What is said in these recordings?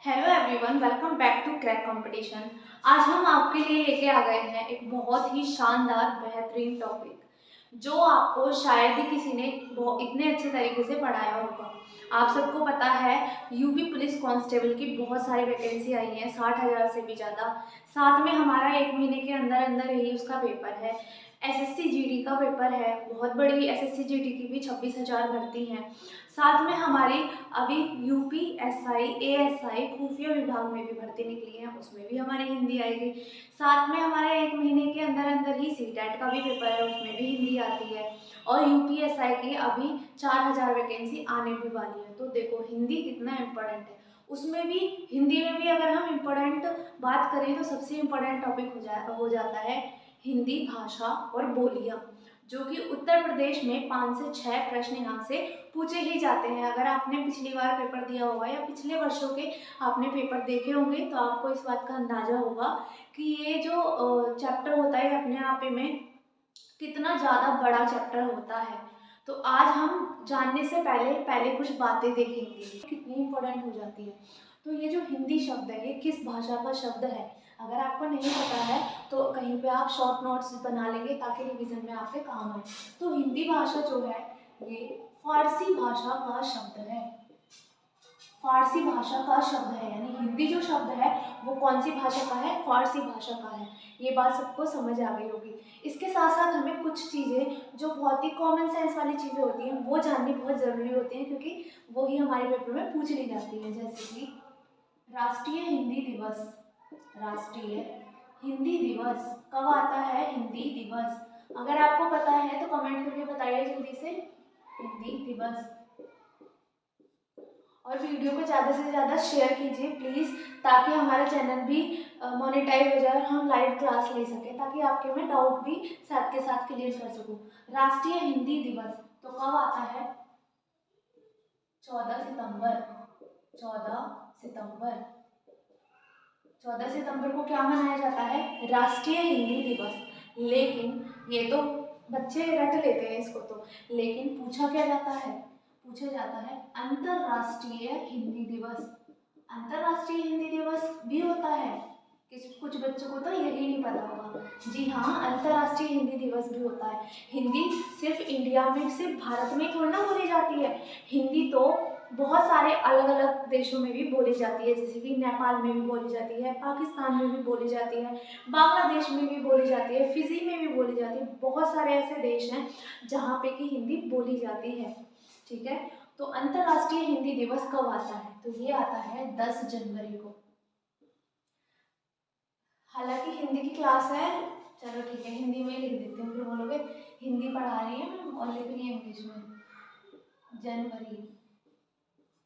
Hello everyone, welcome back to crack competition. आज हम आपके लिए लेके आ गए हैं एक बहुत ही शानदार बेहतरीन टॉपिक जो आपको शायद ही किसी ने इतने अच्छे तरीके से पढ़ाया होगा। आप सबको पता है यूपी पुलिस कांस्टेबल की बहुत सारी वैकेंसी आई है, 60,000 से भी ज़्यादा। साथ में हमारा 1 महीने के अंदर अंदर ही उसका पेपर है। एसएससी जीडी का पेपर है, बहुत बड़ी एसएससी जीडी की भी 26,000 भर्ती हैं। साथ में हमारी अभी यूपी एसआई एएसआई खुफिया विभाग में भी भर्ती निकली है, उसमें भी हमारी हिंदी आएगी। साथ में हमारे 1 महीने के अंदर अंदर ही सीटेट का भी पेपर है, उसमें भी हिंदी आती है। और यूपीएसआई की अभी 4,000 वैकेंसी आने भी वाली है। तो देखो हिंदी कितना इम्पोर्टेंट है। उसमें भी हिंदी में भी अगर हम इम्पोर्टेंट बात करें तो सबसे इम्पोर्टेंट टॉपिक हो जाता है हिंदी भाषा और बोलियां, जो कि उत्तर प्रदेश में 5 से 6 प्रश्न यहाँ से पूछे ही जाते हैं। अगर आपने पिछली बार पेपर दिया होगा या पिछले वर्षों के आपने पेपर देखे होंगे तो आपको इस बात का अंदाजा होगा कि ये जो चैप्टर होता है अपने आप में कितना ज़्यादा बड़ा चैप्टर होता है। तो आज हम जानने से पहले पहले कुछ बातें देखेंगे कितनी इम्पोर्टेंट हो जाती है। तो ये जो हिंदी शब्द है ये किस भाषा का शब्द है, अगर आपको नहीं पता है तो कहीं पे आप शॉर्ट नोट्स बना लेंगे ताकि रिवीजन में आपके काम आए। तो हिंदी भाषा जो है ये फारसी भाषा का शब्द है। फारसी भाषा का शब्द है, यानी हिंदी जो शब्द है वो कौन सी भाषा का है, फारसी भाषा का है। ये बात सबको समझ आ गई होगी। इसके साथ साथ हमें कुछ चीज़ें जो बहुत ही कॉमन सेंस वाली चीज़ें होती हैं वो जाननी बहुत ज़रूरी होती हैं, क्योंकि वो ही हमारे पेपर में पूछ ली जाती है। जैसे कि राष्ट्रीय हिंदी दिवस, राष्ट्रीय हिंदी दिवस कब आता है, हिंदी दिवस। अगर आपको पता है तो कमेंट करके बताइए जल्दी से, हिंदी दिवस। और वीडियो को ज़्यादा से ज़्यादा शेयर कीजिए प्लीज़, ताकि हमारा चैनल भी मोनेटाइज हो जाए और हम लाइव क्लास ले सकें, ताकि आपके मैं डाउट भी साथ के साथ क्लियर कर सकूं। राष्ट्रीय हिंदी दिवस तो कब आता है, 14 सितंबर। 14 सितंबर, 14 सितंबर को क्या मनाया जाता है, राष्ट्रीय हिंदी दिवस। लेकिन ये तो बच्चे रट लेते हैं इसको तो, लेकिन पूछा क्या जाता है, पूछा जाता है अंतरराष्ट्रीय हिंदी दिवस। अंतरराष्ट्रीय हिंदी दिवस भी होता है, कुछ बच्चों को तो यही नहीं पता होगा। जी हाँ, अंतरराष्ट्रीय हिंदी दिवस भी होता है। हिंदी सिर्फ इंडिया में, सिर्फ भारत में थोड़ी ना बोली जाती है। हिंदी तो बहुत सारे अलग अलग देशों में भी बोली जाती है, जैसे कि नेपाल में भी बोली जाती है, पाकिस्तान में भी बोली जाती है, बांग्लादेश में भी बोली जाती है, फिजी में भी बोली जाती है। बहुत सारे ऐसे देश हैं जहाँ पे कि हिंदी बोली जाती है। ठीक है, तो अंतर्राष्ट्रीय हिंदी दिवस कब आता है, तो ये आता है 10 जनवरी को। हालांकि हिंदी की क्लास है, चलो ठीक है हिंदी में ही लिख देती हूँ, फिर बोलोगे हिंदी पढ़ा रही है मैम और लिख रही है इंग्लिश में। जनवरी,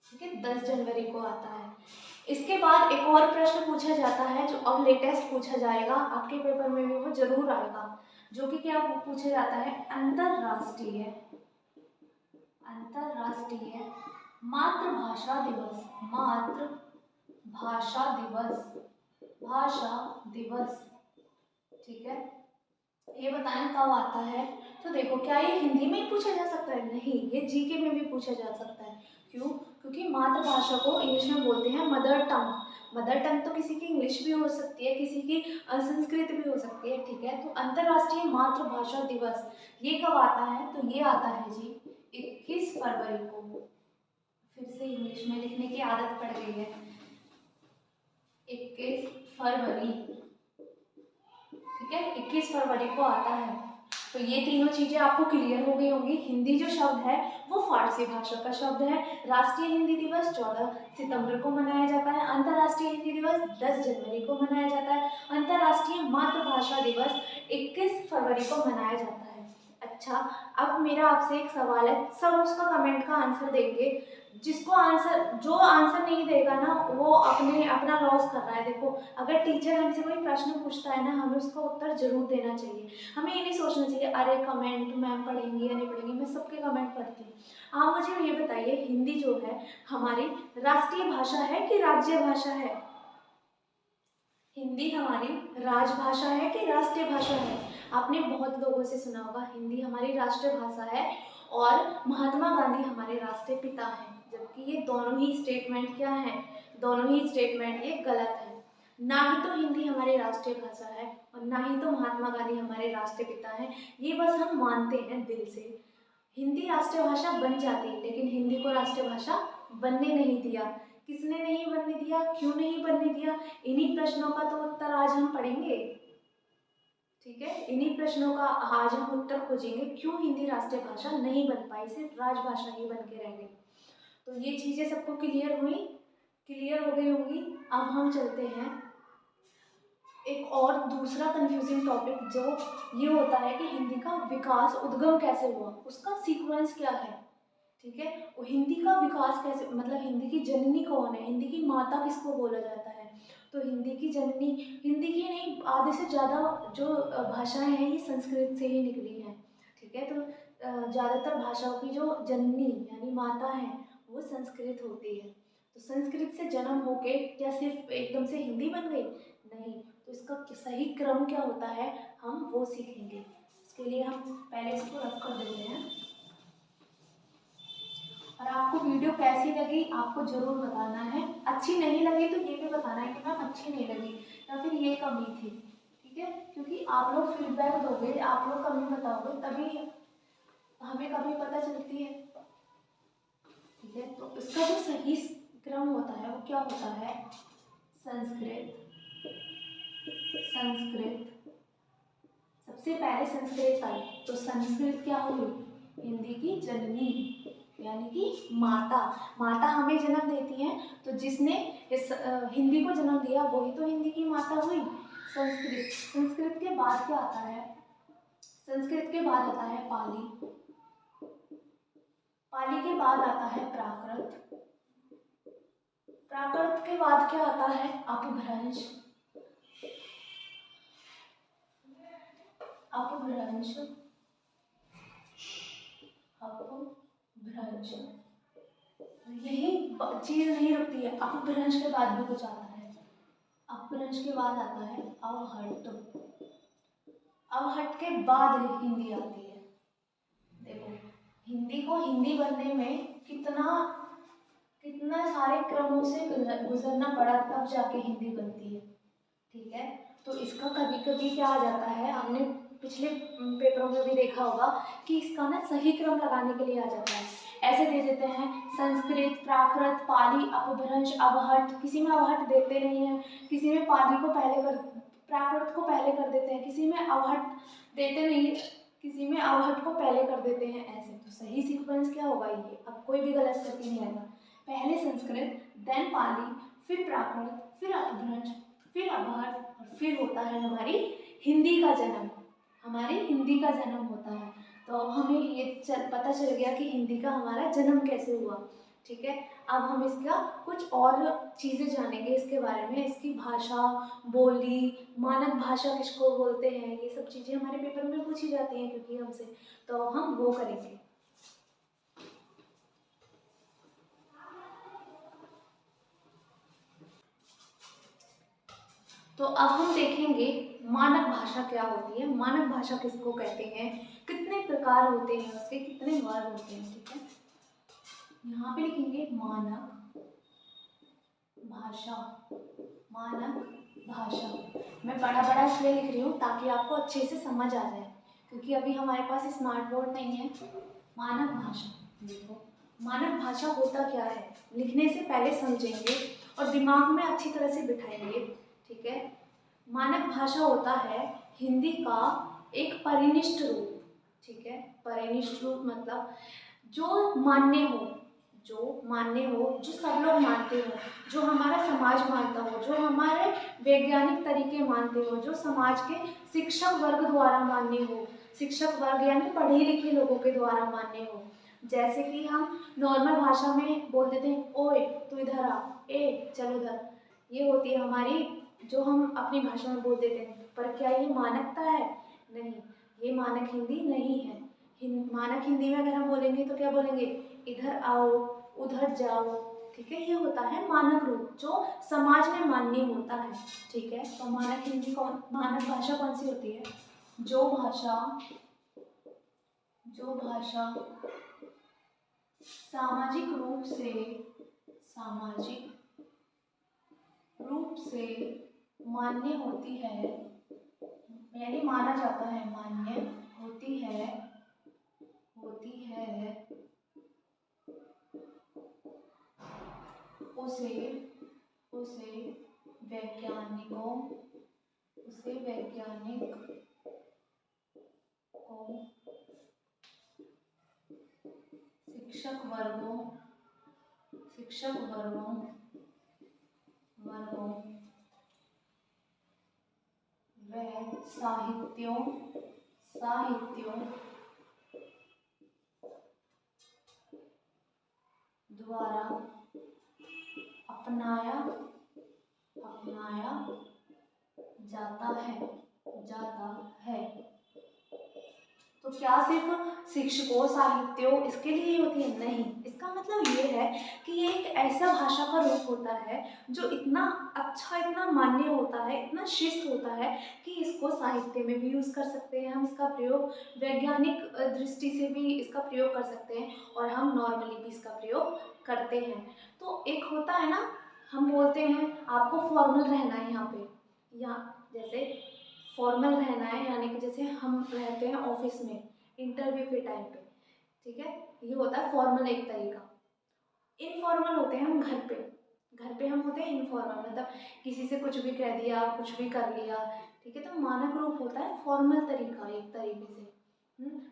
ठीक है, 10 जनवरी को आता है। इसके बाद एक और प्रश्न पूछा जाता है जो अब लेटेस्ट पूछा जाएगा, आपके पेपर में भी वो जरूर आएगा, जो कि क्या पूछा जाता है, अंतरराष्ट्रीय अंतरराष्ट्रीय मातृभाषा दिवस। मातृभाषा दिवस, भाषा दिवस। ठीक है, ये बताएं कब आता है। तो देखो क्या ये हिंदी में ही पूछा जा सकता है, नहीं, ये जीके में भी पूछा जा सकता है। क्यों, क्योंकि मातृभाषा को इंग्लिश में बोलते हैं मदर टंग। मदर टंग तो किसी की इंग्लिश भी हो सकती है, किसी की संस्कृत भी हो सकती है। ठीक है, तो अंतर्राष्ट्रीय मातृभाषा दिवस ये कब आता है, तो ये आता है जी 21 फरवरी को। फिर से इंग्लिश में लिखने की आदत पड़ गई है, 21 फरवरी, ठीक है, 21 फरवरी को आता है। तो ये तीनों चीजें आपको क्लियर हो गई होंगी। हिंदी जो शब्द है वो फारसी भाषा का शब्द है। राष्ट्रीय हिंदी दिवस 14 सितंबर को मनाया जाता है। अंतर्राष्ट्रीय हिंदी दिवस 10 जनवरी को मनाया जाता है। अंतर्राष्ट्रीय मातृभाषा दिवस 21 फरवरी को मनाया जाता है। अच्छा, अब मेरा आपसे एक सवाल है, सब उसका कमेंट का आंसर देंगे, जिसको आंसर, जो आंसर नहीं देगा ना वो अपना लॉस कर रहा है। देखो अगर टीचर हमसे कोई प्रश्न पूछता है ना, हमें उसका उत्तर जरूर देना चाहिए। हमें ये नहीं सोचना चाहिए अरे कमेंट मैम पढ़ेंगी या नहीं पढ़ेंगी। मैं सबके कमेंट पढ़ती हूँ। आप मुझे ये बताइए, हिंदी जो है हमारी राष्ट्रीय भाषा है कि राज्य भाषा है, हिंदी हमारी राजभाषा है कि राष्ट्रीय भाषा है। आपने बहुत लोगों से सुना होगा हिंदी हमारी राष्ट्रीय भाषा है और महात्मा गांधी हमारे राष्ट्रीय पिता हैं, जबकि ये दोनों ही स्टेटमेंट क्या हैं, दोनों ही स्टेटमेंट ये गलत है। ना ही तो हिंदी हमारी राष्ट्रीय भाषा है और ना ही तो महात्मा गांधी हमारे राष्ट्रपिता हैं। ये बस हम मानते हैं दिल से। हिंदी राष्ट्रीय भाषा बन जाती लेकिन हिंदी को राष्ट्रीय भाषा बनने नहीं दिया। किसने नहीं बनने दिया, क्यों नहीं बनने दिया, इन्हीं प्रश्नों का तो उत्तर आज हम पढ़ेंगे। ठीक है, इन्हीं प्रश्नों का आज हम उत्तर खोजेंगे, क्यों हिंदी राष्ट्रीय भाषा नहीं बन पाई, सिर्फ राजभाषा ही बन के रह गई। तो ये चीजें सबको क्लियर हुई, क्लियर हो गई होंगी। अब हम चलते हैं एक और दूसरा कंफ्यूजिंग टॉपिक, जो ये होता है कि हिंदी का विकास उद्गम कैसे हुआ, उसका सीक्वेंस क्या है। ठीक है, वो हिंदी का विकास कैसे, मतलब हिंदी की जननी कौन है, हिंदी की माता किसको बोला जाता है। तो हिंदी की जननी, हिंदी की नहीं, आधे से ज़्यादा जो भाषाएं हैं ये संस्कृत से ही निकली हैं। ठीक है, तो ज़्यादातर भाषाओं की जो जननी यानी माता है वो संस्कृत होती है। तो संस्कृत से जन्म होके क्या सिर्फ एकदम से हिंदी बन गई, नहीं। तो इसका सही क्रम क्या होता है हम वो सीखेंगे। इसके लिए हम पहले इसको रख कर देते हैं। और आपको वीडियो कैसी लगी आपको ज़रूर बताना है। अच्छी नहीं लगी तो ये भी बताना है कि मैम अच्छी नहीं लगी या फिर ये कमी थी। ठीक है, क्योंकि आप लोग फीडबैक दोगे, आप लोग कमी बताओगे, तभी हमें कमी पता चलती है। ठीक है, तो इसका जो सही क्रम होता है वो क्या होता है, संस्कृत, संस्कृत सबसे पहले संस्कृत आई। तो संस्कृत क्या हुई, हिंदी की जननी यानी कि माता। माता हमें जन्म देती है, तो जिसने इस हिंदी को जन्म दिया वही तो हिंदी की माता हुई। संस्कृत, संस्कृत के बाद क्या आता है, संस्कृत के बाद आता है पाली, पाली के बाद आता है प्राकृत, प्राकृत के बाद क्या आता है अपभ्रंश, अपभ्रंश, अपभ्रंश। यही चीज नहीं रुकती है, अपभ्रंश के बाद भी कुछ आता है। अपभ्रंश के बाद आता है अवहट्ट, अवहट्ट के बाद हिंदी आती है। देखो हिंदी को हिंदी बनने में कितना कितना सारे क्रमों से गुजरना पड़ा तब जाके हिंदी बनती है। ठीक है, तो इसका कभी कभी क्या आ जाता है, हमने पिछले पेपरों में भी देखा होगा कि इसका ना सही क्रम लगाने के लिए आ जाता है। ऐसे दे देते हैं संस्कृत, प्राकृत, पाली, अपभ्रंश, अवहट्ट। किसी में अवहट्ट देते नहीं हैं, किसी में पाली को पहले कर, प्राकृत को पहले कर देते हैं, किसी में अवहट्ट देते नहीं, किसी में अवहट्ट को पहले कर देते हैं। ऐसे तो सही सीक्वेंस क्या होगा ये, अब कोई भी गलत करके नहीं आएगा। पहले संस्कृत, देन पाली, फिर प्राकृत, फिर अपभ्रंश, फिर अवहट्ट और फिर होता है हमारी हिंदी का जन्म, हमारी हिंदी का जन्म होता है। तो अब हमें ये पता चल गया कि हिंदी का हमारा जन्म कैसे हुआ। ठीक है, अब हम इसका कुछ और चीज़ें जानेंगे इसके बारे में, इसकी भाषा, बोली, मानक भाषा किसको बोलते हैं, ये सब चीज़ें हमारे पेपर में पूछी जाती हैं क्योंकि हमसे, तो हम वो करेंगे। तो अब हम देखेंगे मानक भाषा क्या होती है, मानक भाषा किसको कहते हैं, कितने प्रकार होते हैं उसके, कितने वर्ग होते हैं। ठीक है, यहाँ पे लिखेंगे मानक भाषा, मानक भाषा। मैं बड़ा बड़ा इसलिए लिख रही हूँ ताकि आपको अच्छे से समझ आ जाए, क्योंकि अभी हमारे पास स्मार्ट बोर्ड नहीं है। मानक भाषा, देखो मानक भाषा होता क्या है, लिखने से पहले समझेंगे और दिमाग में अच्छी तरह से बिठाएंगे। ठीक है, मानक भाषा होता है हिंदी का एक परिनिष्ठ रूप। ठीक है, परिनिष्ठ रूप मतलब जो मान्य हो, जो मान्य हो, जो सब लोग मानते हो, जो हमारा समाज मानता हो, जो हमारे वैज्ञानिक तरीके मानते हो, जो समाज के शिक्षक वर्ग द्वारा मान्य हो, शिक्षक वर्ग यानी पढ़े लिखे लोगों के द्वारा मान्य हो। जैसे कि हम नॉर्मल भाषा में बोल देते हैं ओए तू इधर आ, ए चल उधर, ये होती है हमारी, जो हम अपनी भाषा में बोल देते हैं। पर क्या ये मानकता है, नहीं, ये मानक हिंदी नहीं है। मानक हिंदी में अगर हम बोलेंगे तो क्या बोलेंगे, इधर आओ, उधर जाओ। ठीक है, ये होता है मानक रूप जो समाज में मान्य होता है। ठीक है, तो मानक हिंदी कौन, मानक भाषा कौन सी होती है, जो भाषा, जो भाषा सामाजिक रूप से, सामाजिक रूप से मान्य होती है, यानी माना जाता है, मान्य होती है, उसे वैज्ञानिक को शिक्षक वर्गों व साहित्यों द्वारा अपनाया जाता है। तो क्या सिर्फ शिक्षकों, साहित्यों इसके लिए होती है? नहीं, इसका मतलब ये है कि ये एक ऐसा भाषा का रूप होता है जो इतना अच्छा, इतना मान्य होता है, इतना शिष्ट होता है कि इसको साहित्य में भी यूज़ कर सकते हैं हम, इसका प्रयोग वैज्ञानिक दृष्टि से भी इसका प्रयोग कर सकते हैं, और हम नॉर्मली भी इसका प्रयोग करते हैं। तो एक होता है ना, हम बोलते हैं आपको फॉर्मल रहना है यहाँ पे, या जैसे फॉर्मल रहना है, यानी कि जैसे हम रहते हैं ऑफिस में इंटरव्यू के टाइम पे, ठीक है, ये होता है फॉर्मल एक तरीका। इनफॉर्मल होते हैं हम घर पे हम होते हैं इनफॉर्मल, मतलब किसी से कुछ भी कह दिया, कुछ भी कर लिया, ठीक है। तो मानक रूप होता है फॉर्मल तरीका, एक तरीके से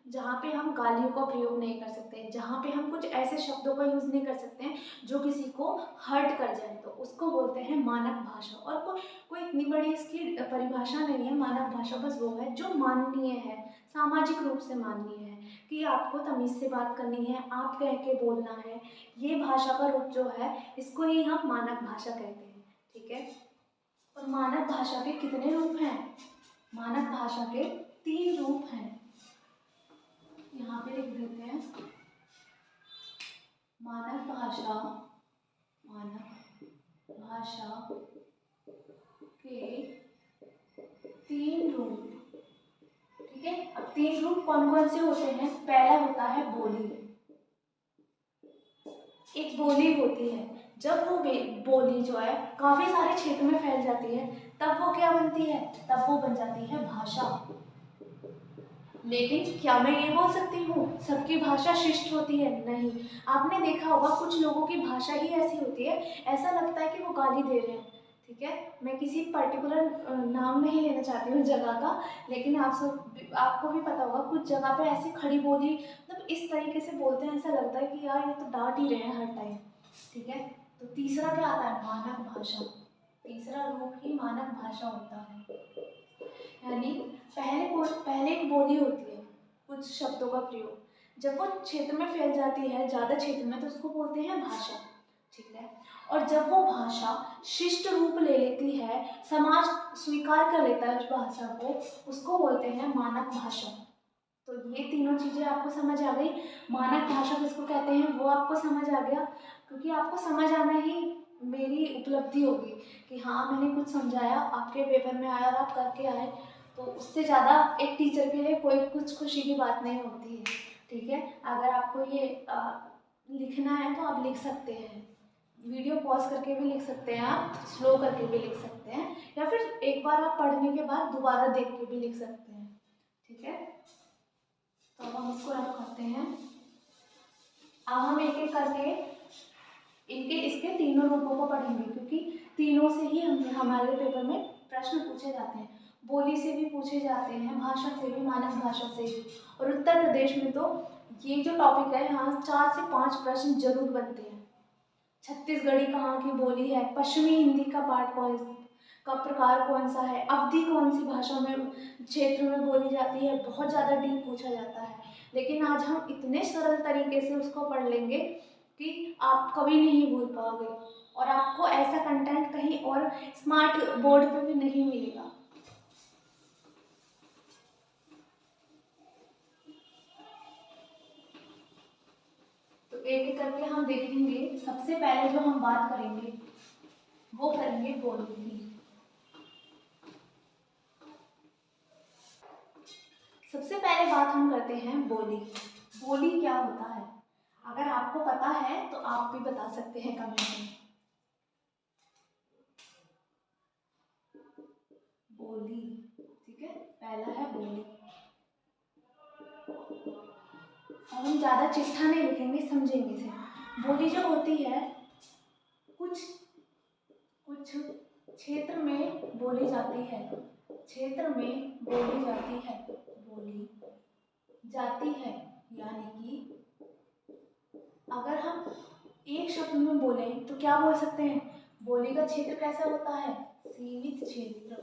जहाँ पे हम गालियों का प्रयोग नहीं कर सकते, जहाँ पे हम कुछ ऐसे शब्दों का यूज़ नहीं कर सकते हैं जो किसी को हर्ट कर जाए, तो उसको बोलते हैं मानक भाषा। और कोई इतनी बड़ी इसकी परिभाषा नहीं है मानक भाषा, बस वो है जो माननीय है, सामाजिक रूप से माननीय है, कि आपको तमीज़ से बात करनी है, आप कह के बोलना है, ये भाषा का रूप जो है इसको ही हम मानक भाषा कहते हैं, ठीक है। और मानक भाषा के कितने रूप हैं? मानक भाषा के 3 रूप हैं, यहाँ पे लिख देते हैं। मानक भाषा के 3 रूप, ठीक है। अब 3 रूप कौन कौन से होते हैं? पहला होता है बोली। एक बोली होती है, जब वो बोली जो है काफ़ी सारे क्षेत्र में फैल जाती है, तब वो क्या बनती है? तब वो बन जाती है भाषा। लेकिन क्या मैं ये बोल सकती हूँ सबकी भाषा शिष्ट होती है? नहीं। आपने देखा होगा कुछ लोगों की भाषा ही ऐसी होती है, ऐसा लगता है कि वो गाली दे रहे हैं, ठीक है। मैं किसी पर्टिकुलर नाम नहीं लेना चाहती हूँ जगह का, लेकिन आपको भी पता होगा कुछ जगह पे ऐसी खड़ी बोली, मतलब इस तरीके से बोलते हैं, ऐसा लगता है कि यार ये तो डांट ही रहे हैं हर टाइम, ठीक है। तो तीसरा क्या आता है? मानक भाषा। तीसरा रूप ही मानक भाषा होता है, यानी पहले एक बोली होती है, कुछ शब्दों का प्रयोग, जब वो क्षेत्र में फैल जाती है, ज़्यादा क्षेत्र में, तो उसको बोलते हैं भाषा, ठीक है। और जब वो भाषा शिष्ट रूप ले लेती है, समाज स्वीकार कर लेता है उस भाषा को, उसको बोलते हैं मानक भाषा। तो ये तीनों चीज़ें आपको समझ आ गई। मानक भाषा किसको कहते हैं वो आपको समझ आ गया, क्योंकि आपको समझ आना ही मेरी उपलब्धि होगी कि हाँ मैंने कुछ समझाया, आपके पेपर में आया और आप करके आए, तो उससे ज़्यादा एक टीचर के लिए कोई कुछ खुशी की बात नहीं होती है, ठीक है। अगर आपको ये लिखना है तो आप लिख सकते हैं, वीडियो पॉज करके भी लिख सकते हैं, आप स्लो करके भी लिख सकते हैं, या फिर एक बार आप पढ़ने के बाद दोबारा देख के भी लिख सकते हैं, ठीक है। तो अब हम इसको रफ करते हैं। अब हम एक एक करके इसके तीनों रूपों को पढ़ेंगे, क्योंकि तीनों से ही हमारे पेपर में प्रश्न पूछे जाते हैं। बोली से भी पूछे जाते हैं, भाषा से भी, मानक भाषा से भी। और उत्तर प्रदेश में तो ये जो टॉपिक है, यहाँ 4 से 5 प्रश्न जरूर बनते हैं। छत्तीसगढ़ी कहाँ की बोली है, पश्चिमी हिंदी का पार्ट का प्रकार कौन सा है, अवधि कौन सी भाषा में क्षेत्र में बोली जाती है, बहुत ज़्यादा डीप पूछा जाता है। लेकिन आज हम इतने सरल तरीके से उसको पढ़ लेंगे कि आप कभी नहीं भूल पाओगे, और आपको ऐसा कंटेंट कहीं और स्मार्ट बोर्ड पे भी नहीं मिलेगा। तो एक एक करके हम देखेंगे। सबसे पहले जो हम बात करेंगे वो करेंगे बोली की। सबसे पहले बात हम करते हैं बोली। बोली क्या होता है? अगर आपको पता है तो आप भी बता सकते हैं कमेंट में। बोली, ठीक है, पहला है बोली। अब हम ज़्यादा चिट्ठा नहीं लिखेंगे, समझेंगे इसे। बोली जो होती है कुछ कुछ क्षेत्र में बोली जाती है, क्षेत्र में बोली जाती है, बोली जाती है। यानी कि अगर हम एक शब्द में बोले तो क्या बोल सकते हैं? बोली का क्षेत्र कैसा होता है? सीमित क्षेत्र,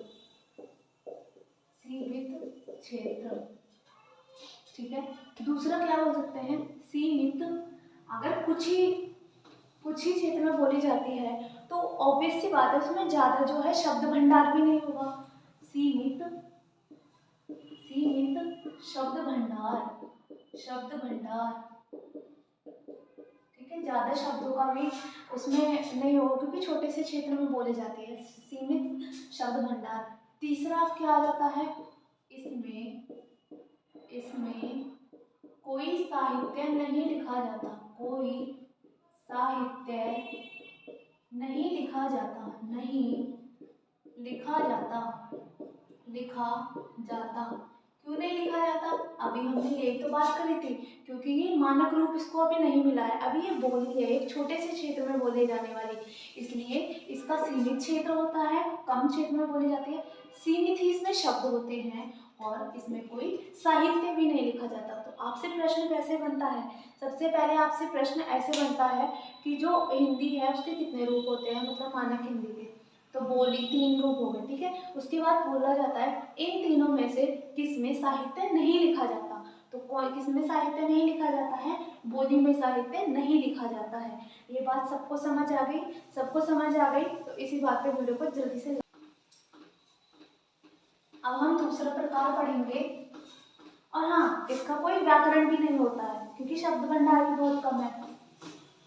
सीमित क्षेत्र, ठीक है। दूसरा क्या बोल सकते हैं? सीमित। अगर कुछ ही क्षेत्र में बोली जाती है तो ऑब्वियस सी बात है उसमें ज़्यादा जो है शब्द भंडार भी नहीं होगा। सीमित, सीमित शब्द भंडार, शब्द भंडार, ठीक है। ज़्यादा शब्दों का भी उसमें नहीं होगा क्योंकि छोटे से क्षेत्र में बोले जाती है। सीमित शब्द भंडार। तीसरा क्या आ जाता है? इसमें कोई साहित्य नहीं लिखा जाता, कोई साहित्य नहीं लिखा जाता, नहीं लिखा जाता, लिखा जाता। क्यों नहीं लिखा जाता? अभी हमने यही तो बात करी थी, क्योंकि ये मानक रूप इसको अभी नहीं मिला है। अभी ये बोली है एक छोटे से क्षेत्र में बोले जाने वाली, इसलिए इसका सीमित क्षेत्र होता है, कम क्षेत्र में बोली जाती है। सीमित ही इसमें शब्द होते हैं और इसमें कोई साहित्य भी नहीं लिखा जाता। तो आपसे प्रश्न कैसे बनता है? सबसे पहले आपसे प्रश्न ऐसे बनता है कि जो हिंदी है उसके कितने रूप होते हैं, मतलब मानक हिंदी के। तो बोली 3 रूप हो गए, ठीक है। उसके बाद बोला जाता है इन तीनों में से किसमें साहित्य नहीं लिखा जाता। तो कौन किसमें साहित्य नहीं लिखा जाता है? बोली में साहित्य नहीं लिखा जाता है। ये बात सबको समझ आ गई? सबको समझ आ गई तो इसी बात पे वीडियो को जल्दी से। अब हम दूसरा प्रकार पढ़ेंगे और हाँ, इसका कोई व्याकरण भी नहीं होता है क्योंकि शब्द भंडार भी बहुत कम है।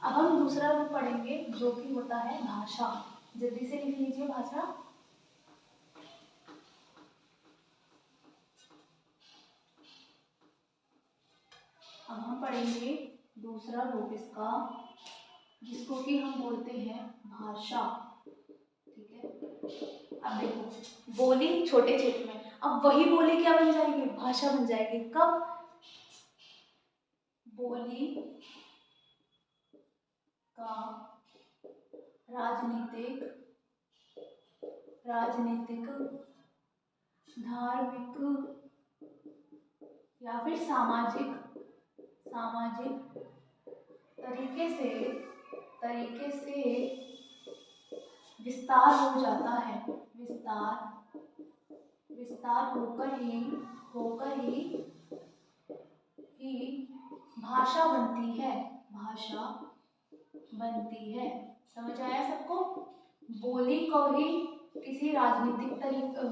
अब हम दूसरा रूप पढ़ेंगे जो कि होता है भाषा। जल्दी से लिख लीजिए भाषा। अब हम पढ़ेंगे दूसरा रूप इसका, जिसको कि हम बोलते हैं भाषा, ठीक है। अब देखो, बोली छोटे क्षेत्र में, अब वही बोली क्या बन जाएगी? भाषा बन जाएगी। कब? बोली का राजनीतिक, धार्मिक या फिर सामाजिक तरीके से विस्तार हो जाता है। विस्तार होकर ही भाषा बनती है। समझ आया सबको? बोली को ही किसी राजनीतिक तरीके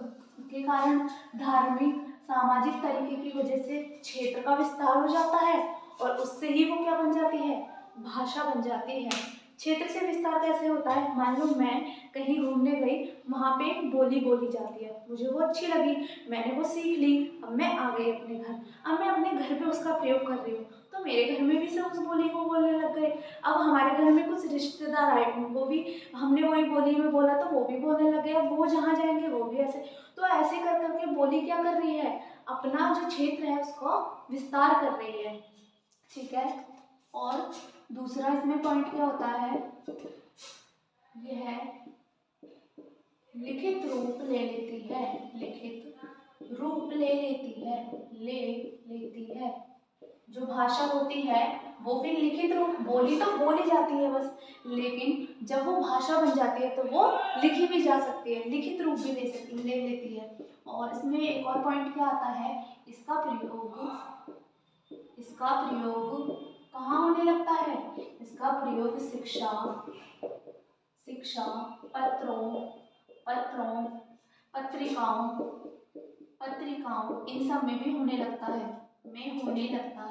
के कारण, धार्मिक, सामाजिक तरीके की वजह से क्षेत्र का विस्तार हो जाता है और उससे ही वो क्या बन जाती है? भाषा बन जाती है। क्षेत्र से विस्तार कैसे होता है? मान लो मैं कहीं घूमने गई, वहाँ पे बोली बोली जाती है, मुझे वो अच्छी लगी, मैंने वो सीख ली, अब मैं आ गई अपने घर। अब मैं अपने घर पे उसका प्रयोग कर रही हूँ तो मेरे घर में भी सब उस बोली को बोलने लग गए। अब हमारे घर में कुछ रिश्तेदार आए, उनको भी हमने वही बोली में बोला तो वो भी बोलने लगे, अब वो जहाँ जाएंगे वो भी ऐसे। तो ऐसे कर करके बोली क्या कर रही है? अपना जो क्षेत्र है उसको विस्तार कर रही है, ठीक है। और दूसरा इसमें पॉइंट क्या होता है? यह लिखित रूप ले लेती है, लिखित रूप ले लेती है। जो भाषा होती है वो फिर लिखित रूप, बोली तो बोली जाती है बस, लेकिन जब वो भाषा बन जाती है तो वो लिखी भी जा सकती है, लिखित रूप भी ले लेती है। और इसमें एक और पॉइंट क्या आता है? इसका प्रयोग कहाँ होने लगता है? इसका प्रयोग शिक्षा, पत्रों, पत्रिकाओं इन सब में भी होने लगता है, होने लगता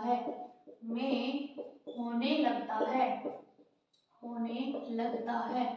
है।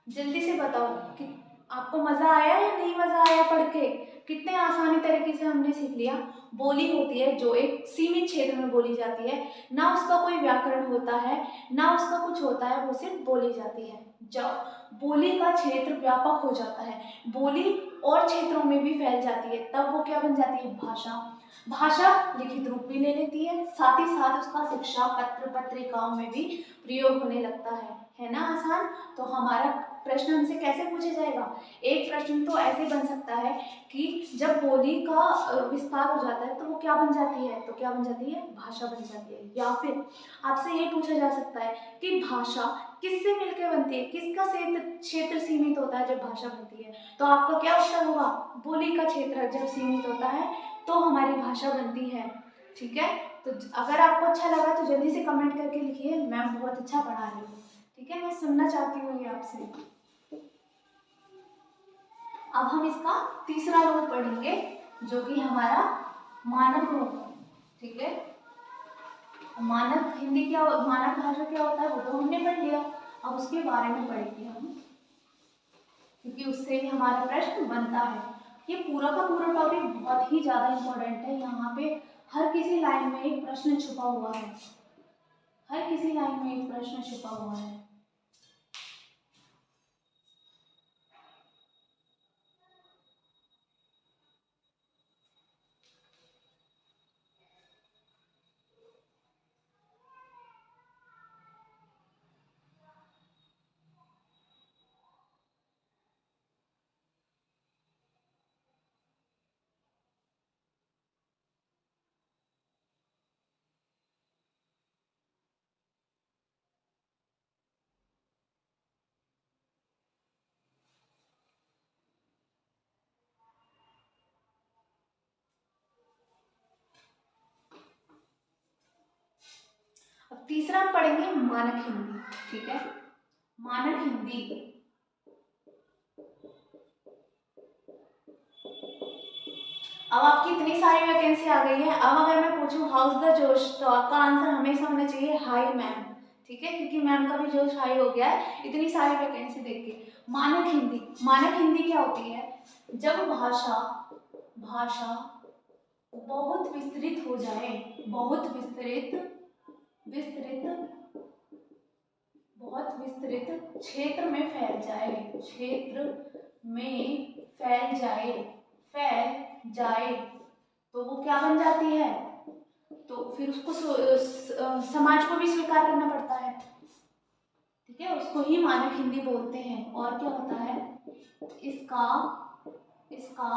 जल्दी से बताओ कि आपको मजा आया या नहीं मजा आया पढ़ के? कितने आसानी तरीके से हमने सीख लिया। बोली होती है जो एक सीमित क्षेत्र में बोली जाती है, ना उसका कोई व्याकरण होता है ना उसका कुछ होता है, वो सिर्फ बोली जाती है। जब बोली का क्षेत्र व्यापक हो जाता है, बोली और क्षेत्रों में भी फैल जाती है, तब वो क्या बन जाती है? भाषा। भाषा लिखित रूप भी ले लेती है, साथ ही साथ उसका शिक्षा पत्र पत्रिकाओं में भी प्रयोग होने लगता है ना आसान। तो हमारा प्रश्न हमसे कैसे पूछा जाएगा? एक प्रश्न तो ऐसे बन सकता है कि जब बोली का विस्तार हो जाता है तो वो क्या बन जाती है? तो क्या बन जाती है? भाषा बन जाती है। या फिर आपसे ये पूछा जा सकता है कि भाषा किससे मिलकर बनती है, किसका क्षेत्र सीमित होता है जब भाषा बनती है? तो आपका क्या उत्तर होगा? बोली का क्षेत्र जब सीमित होता है तो हमारी भाषा बनती है। ठीक है, तो अगर आपको अच्छा लगा तो जल्दी से कमेंट करके लिखिए, मैम बहुत अच्छा पढ़ा रही हूँ। ठीक है, मैं सुनना चाहती हूँ ये आपसे। अब हम इसका तीसरा रूप पढ़ेंगे जो कि हमारा मानक रूप है। ठीक है, मानक हिंदी क्या, मानक भाषा क्या होता है वो तो हमने पढ़ लिया, अब उसके बारे में पढ़ेंगे हम, क्योंकि उससे ही हमारा प्रश्न बनता है। ये पूरा का पूरा टॉपिक बहुत ही ज़्यादा इम्पोर्टेंट है, यहाँ पे हर किसी लाइन में एक प्रश्न छुपा हुआ है, हर किसी लाइन में एक प्रश्न छुपा हुआ है। अब तीसरा हम पढ़ेंगे मानक हिंदी। ठीक है, मानक हिंदी। अब आपकी इतनी सारी वैकेंसी आ गई है, अब अगर मैं पूछूं हाउस द जोश तो आपका आंसर हमेशा होना चाहिए हाई मैम। ठीक है, क्योंकि मैम का भी जोश हाई हो गया है इतनी सारी वैकेंसी देख के। मानक हिंदी, मानक हिंदी क्या होती है? जब भाषा भाषा बहुत विस्तृत हो जाए, बहुत विस्तृत विस्तृत बहुत विस्तृत क्षेत्र में फैल जाए, क्षेत्र में फैल जाए तो वो क्या बन जाती है? तो फिर उसको समाज को भी स्वीकार करना पड़ता है। ठीक है, उसको ही मानक हिंदी बोलते हैं। और क्या होता है? इसका इसका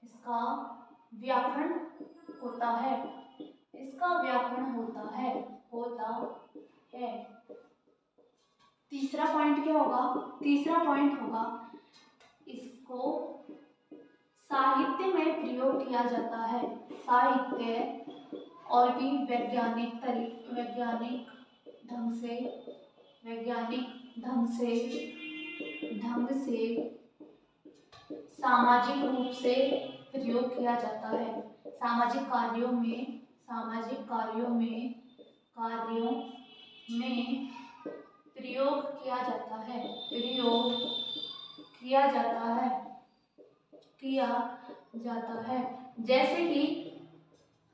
इसका व्याकरण होता है, इसका व्याकरण होता है। तीसरा पॉइंट क्या होगा? तीसरा पॉइंट होगा इसको साहित्य में प्रयोग किया जाता है, साहित्य और भी वैज्ञानिक ढंग से वैज्ञानिक ढंग से सामाजिक रूप से प्रयोग किया जाता है, सामाजिक कार्यों में प्रयोग किया जाता है, किया जाता है। जैसे कि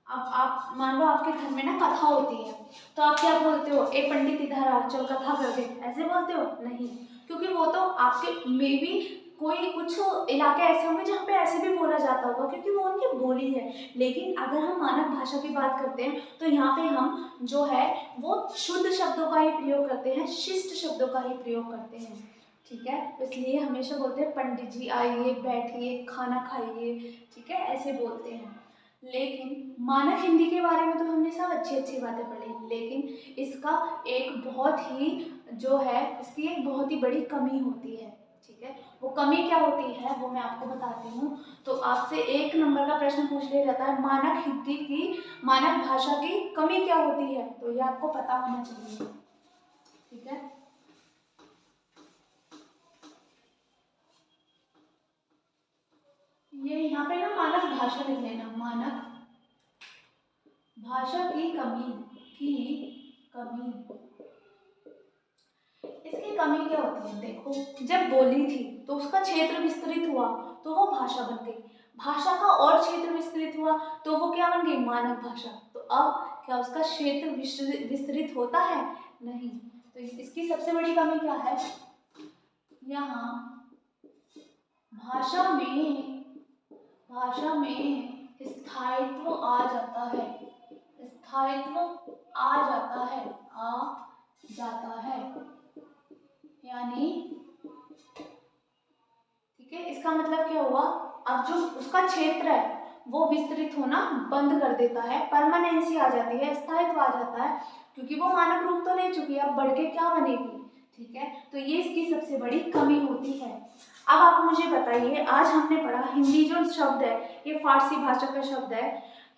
अब आप मान लो आपके घर में ना कथा होती है, तो आप क्या बोलते हो? ए पंडित इधर आ, चल कथा कर दे, ऐसे बोलते हो? नहीं, क्योंकि वो तो आपके मे बी कोई कुछ इलाके ऐसे होंगे जहाँ पे ऐसे भी बोला जाता होगा, क्योंकि वो उनकी बोली है। लेकिन अगर हम मानक भाषा की बात करते हैं तो यहाँ पे हम जो है वो शुद्ध शब्दों का ही प्रयोग करते हैं, शिष्ट शब्दों का ही प्रयोग करते हैं। ठीक है, इसलिए हमेशा बोलते हैं पंडित जी आइए, बैठिए, खाना खाइए। ठीक है, ऐसे बोलते हैं। लेकिन मानक हिंदी के बारे में तो हमने सब अच्छी अच्छी बातें पढ़ी, लेकिन इसका एक बहुत ही जो है इसकी एक बहुत ही बड़ी कमी होती है। ठीक है, वो कमी क्या होती है वो मैं आपको बताती हूँ। तो आपसे एक नंबर का प्रश्न पूछ लिया जाता है मानक हिंदी की, मानक भाषा की कमी क्या होती है, तो ये आपको पता होना चाहिए। ठीक है, ये यहाँ पे ना मानक भाषा लिख लेना, मानक भाषा की कमी। इसकी कमी क्या होती है? देखो, जब बोली थी तो उसका क्षेत्र विस्तृत हुआ तो वो भाषा बन गई, भाषा का और क्षेत्र विस्तृत हुआ तो वो क्या बन गई? मानक भाषा। तो अब क्या उसका क्षेत्र विस्तृत होता है? नहीं, तो इसकी सबसे बड़ी कमी क्या है, यहाँ भाषा में स्थायित्व आ जाता है, स्थायित्व आ जाता है यानी, ठीक है, इसका मतलब क्या हुआ, अब जो उसका क्षेत्र है वो विस्तृत होना बंद कर देता है, परमानेंसी आ जाती है, स्थायित्व आ जाता है, क्योंकि वो मानक रूप तो ले चुकी है, अब बढ़ के क्या बनेगी, ठीक है। तो ये इसकी सबसे बड़ी कमी होती है। अब आप मुझे बताइए, आज हमने पढ़ा हिंदी जो शब्द है ये फारसी भाषा का शब्द है।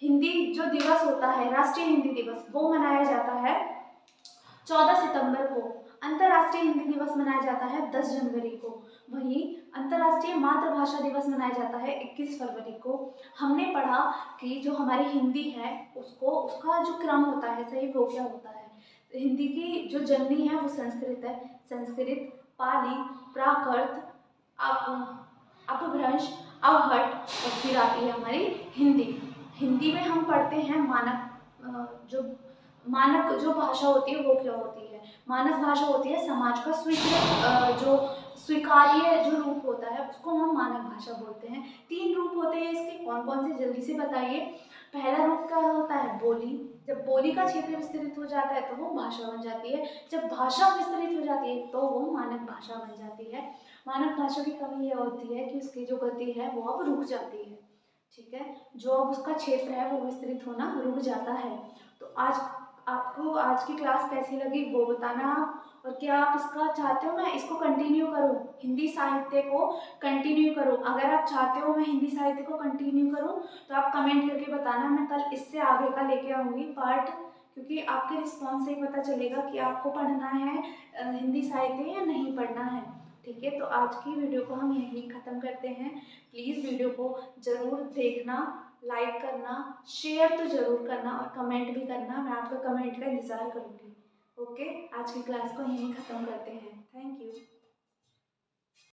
हिंदी जो दिवस होता है, राष्ट्रीय हिंदी दिवस, वो मनाया जाता है 14 सितंबर को। अंतर्राष्ट्रीय हिंदी दिवस मनाया जाता है 10 जनवरी को। वहीं अंतर्राष्ट्रीय मातृभाषा दिवस मनाया जाता है 21 फरवरी को। हमने पढ़ा कि जो हमारी हिंदी है उसका जो क्रम होता है सही वो क्या होता है। हिंदी की जो जननी है वो संस्कृत है, संस्कृत, पाली, प्राकृत, अपभ्रंश, अवहट और फिर आती है हमारी हिंदी। हिंदी में हम पढ़ते हैं मानक जो भाषा होती है वो क्या होती है, मानक भाषा होती है समाज का स्वीकृत जो स्वीकार्य जो रूप होता है उसको हम मानक भाषा बोलते हैं। 3 रूप होते हैं इसके, कौन कौन से जल्दी से बताइए। पहला रूप क्या होता है, बोली। जब बोली का क्षेत्र विस्तृत हो जाता है तो वो भाषा बन जाती है, जब भाषा विस्तृत हो जाती है तो वो मानक भाषा बन जाती है। मानक भाषा की कमी यह होती है कि उसकी जो गति है वो अब रुक जाती है, ठीक है, जो अब उसका क्षेत्र है वो विस्तृत होना रुक जाता है। तो आज आपको आज की क्लास कैसी लगी वो बताना आप, और क्या आप इसका चाहते हो मैं इसको कंटिन्यू करूं, हिंदी साहित्य को कंटिन्यू करूं। अगर आप चाहते हो मैं हिंदी साहित्य को कंटिन्यू करूं तो आप कमेंट करके बताना, मैं कल इससे आगे का लेके आऊँगी पार्ट, क्योंकि आपके रिस्पॉन्स से ही पता चलेगा कि आपको पढ़ना है हिंदी साहित्य या नहीं पढ़ना है, ठीक है। तो आज की वीडियो को हम यहीं ख़त्म करते हैं। प्लीज़ वीडियो को ज़रूर देखना, लाइक करना, शेयर तो ज़रूर करना और कमेंट भी करना, मैं आपका कमेंट का इंतज़ार करूँगी। ओके, आज की क्लास को यहीं ख़त्म करते हैं। Thank you.